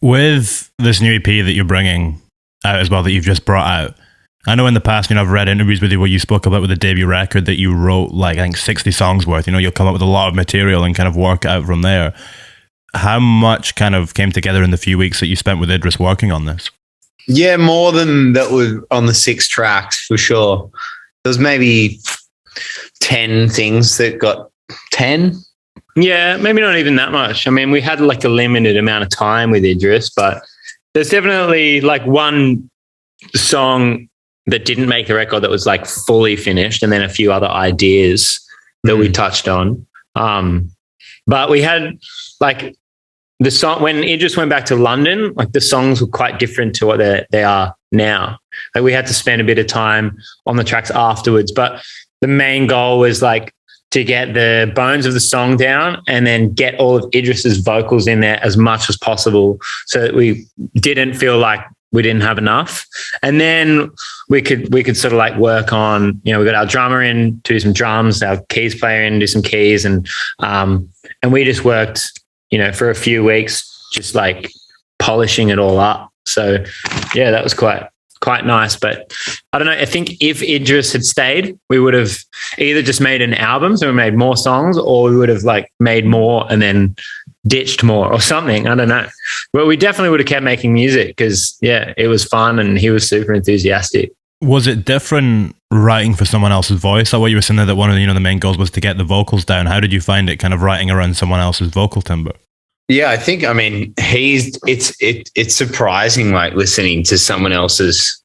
With this new EP that you're bringing out as well, that you've just brought out, I know in the past, I've read interviews with you where you spoke about with the debut record that you wrote like, I think 60 songs worth. You'll come up with a lot of material and kind of work out from there. How much kind of came together in the few weeks that you spent with Idris working on this? Yeah, more than that was on the 6 tracks for sure. There was maybe 10 things that got 10. Yeah, maybe not even that much. I mean, we had like a limited amount of time with Idris, but there's definitely like one song that didn't make the record that was like fully finished, and then a few other ideas that we touched on. But we had like the song when Idris went back to London, like the songs were quite different to what they are now. Like we had to spend a bit of time on the tracks afterwards, but the main goal was like to get the bones of the song down and then get all of Idris's vocals in there as much as possible so that we didn't feel like we didn't have enough. And then we could sort of like work on, we got our drummer in to do some drums, our keys player in to do some keys. And we just worked, for a few weeks, just like polishing it all up. So yeah, that was quite nice. But I don't know, I think if Idris had stayed, we would have either just made an album, so we made more songs, or we would have like made more and then ditched more or something. I don't know. But we definitely would have kept making music because, yeah, it was fun and he was super enthusiastic. Was it different writing for someone else's voice? Like what you were saying there, that one of the main goals was to get the vocals down. How did you find it kind of writing around someone else's vocal timbre? Yeah, I think, it's surprising, like listening to someone else's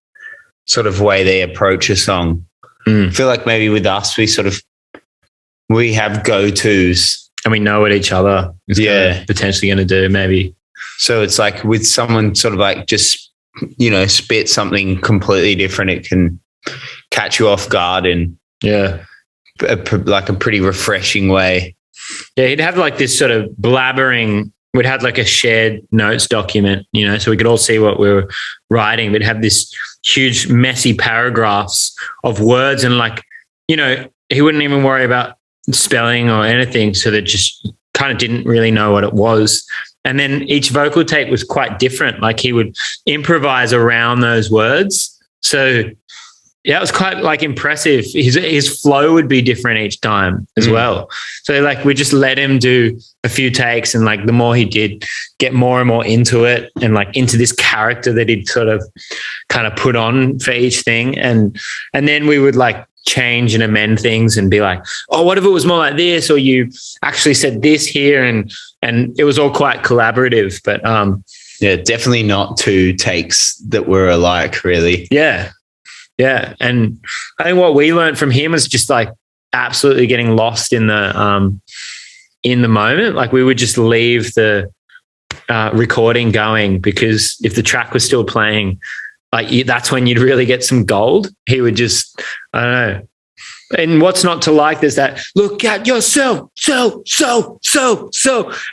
sort of way they approach a song. I feel like maybe with us, we have go-tos. And we know what each other is potentially going to do, maybe. So it's like with someone sort of like just, spit something completely different, it can catch you off guard in like a pretty refreshing way. Yeah, he'd have like this sort of blabbering. We'd had like a shared notes document, so we could all see what we were writing. We'd have this huge, messy paragraphs of words, and like, he wouldn't even worry about spelling or anything, so that just kind of didn't really know what it was. And then each vocal take was quite different. Like he would improvise around those words. So yeah, it was quite like impressive. His flow would be different each time as well. So like we just let him do a few takes, and like the more he did, get more and more into it, and like into this character that he'd sort of kind of put on for each thing. And then we would like change and amend things and be like, oh, what if it was more like this? Or you actually said this here. And it was all quite collaborative, but yeah, definitely not 2 takes that were alike, really. Yeah. Yeah. And I think what we learned from him was just like absolutely getting lost in the moment. Like we would just leave the recording going, because if the track was still playing, like that's when you'd really get some gold. He would just, I don't know. And what's not to like? There's that, look at yourself, so.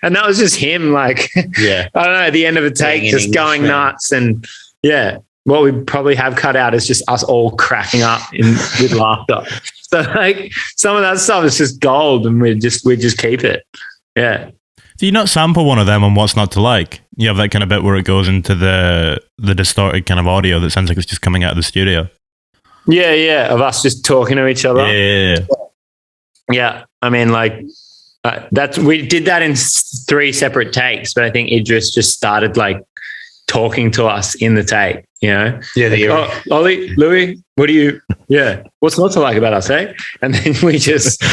And that was just him, like, I don't know, at the end of a take, just going nuts. And yeah, what we probably have cut out is just us all cracking up with laughter. So like some of that stuff is just gold, and we just keep it. Yeah. Do you not sample one of them on What's Not to Like? You have that kind of bit where it goes into the distorted kind of audio that sounds like it's just coming out of the studio. Yeah, of us just talking to each other. Yeah. I mean, like we did that in 3 separate takes, but I think Idris just started like talking to us in the take. Yeah. Like, Ollie, Louis, what's not to like about us, eh? And then we just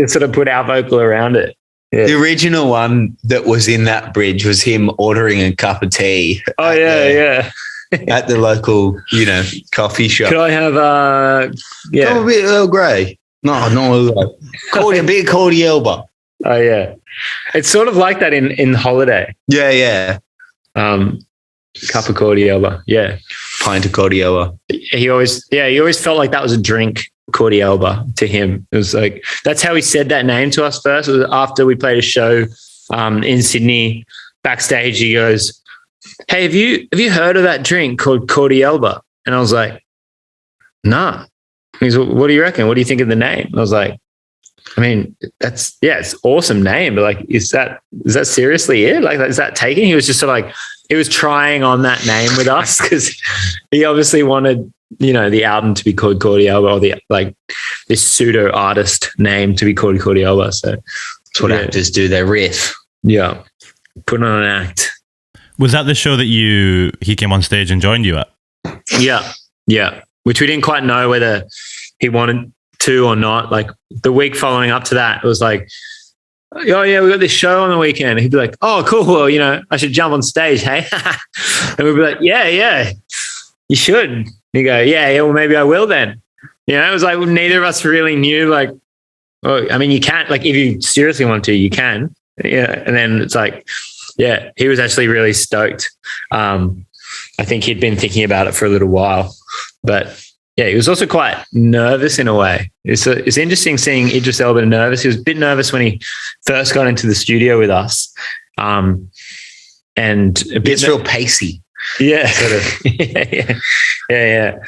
sort of put our vocal around it. Yeah. The original one that was in that bridge was him ordering a cup of tea. Oh, yeah. At the local, coffee shop. Could I have, Oh, a bit Earl Grey. No, Earl Grey. A bit Cordiale. Oh, yeah. It's sort of like that in Holiday. Yeah. Cup of Cordiale. Yeah. Pint of Cordiale. He always felt like that was a drink. Cordiale to him. It was like, that's how he said that name to us first. It was after we played a show in Sydney. Backstage, he goes, hey, have you heard of that drink called Cordiale? And I was like, nah. He's, what do you reckon? What do you think of the name? And I was like, I mean, it's awesome name, but like, is that seriously it? Like, is that taken? He was just sort of like, he was trying on that name with us because he obviously wanted, the album to be called Cordiale, or the like this pseudo artist name to be called Cordiale. So that's what actors do. They riff. Yeah. Put on an act. Was that the show that he came on stage and joined you at? Yeah. Yeah. Which we didn't quite know whether he wanted to or not. Like the week following up to that, it was like, oh yeah, we got this show on the weekend. He'd be like, oh cool, well, I should jump on stage, hey? And we'd be like, yeah, you should. You go, yeah, well maybe I will then. It was like neither of us really knew, like, oh, I mean, you can't, like, if you seriously want to, you can. Yeah. And then it's like, yeah, he was actually really stoked. I think he'd been thinking about it for a little while, but yeah, he was also quite nervous in a way. It's interesting seeing Idris Elba nervous. He was a bit nervous when he first got into the studio with us. And a bit it's real pacey. Yeah. Sort of. Yeah.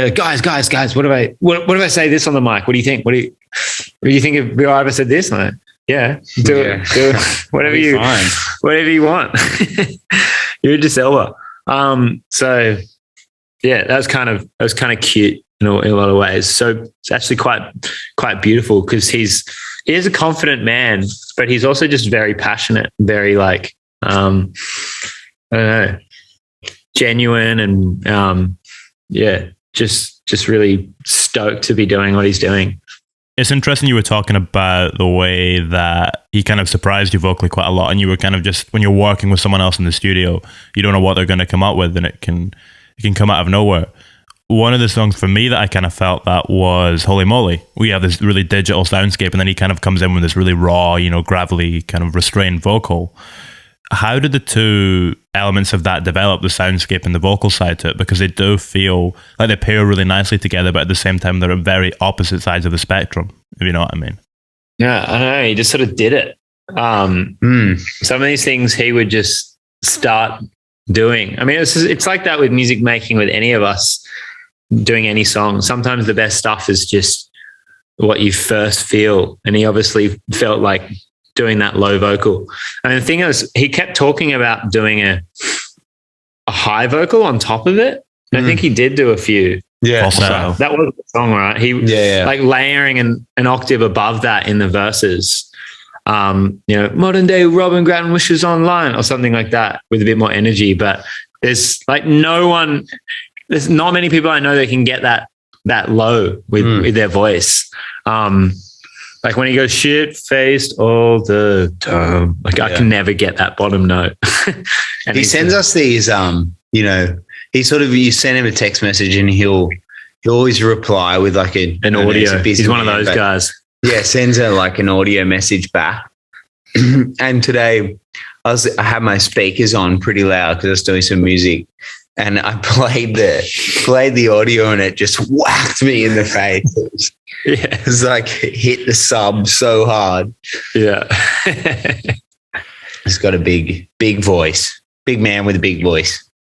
Guys, what if I say this on the mic? What do you think? What do you think if Bill Iver said this? Like, yeah, do it. Whatever you want. You're Idris Elba. So yeah, that was kind of cute in a lot of ways. So it's actually quite beautiful because he is a confident man, but he's also just very passionate, very like, I don't know, genuine and just really stoked to be doing what he's doing. It's interesting you were talking about the way that he kind of surprised you vocally quite a lot, and you were kind of just, when you're working with someone else in the studio, you don't know what they're going to come up with, and it can come out of nowhere. One of the songs for me that I kind of felt that was Holy Moly. We have this really digital soundscape, and then he kind of comes in with this really raw, gravelly, kind of restrained vocal. How did the two elements of that develop, the soundscape and the vocal side to it? Because they do feel like they pair really nicely together, but at the same time, they're at very opposite sides of the spectrum, if you know what I mean. Yeah, I don't know. He just sort of did it. Some of these things he would just start doing. I mean, it's like that with music making, with any of us doing any song. Sometimes the best stuff is just what you first feel. And he obviously felt like doing that low vocal. And the thing is, he kept talking about doing a high vocal on top of it. And I think he did do a few. Yeah. So that was the song, right? Like layering an octave above that in the verses. Modern day Robin Grattan wishes online or something like that with a bit more energy. But there's like there's not many people I know that can get that low with their voice. Like when he goes shit-faced all the time, like I can never get that bottom note. And he sends us these, you send him a text message and he'll always reply with like an audio. He's one of those guys. Yeah, sends her like an audio message back. And today I had my speakers on pretty loud because I was doing some music, and I played the audio and it just whacked me in the face. It was like hit the sub so hard. Yeah. He's got a big voice. Big man with a big voice.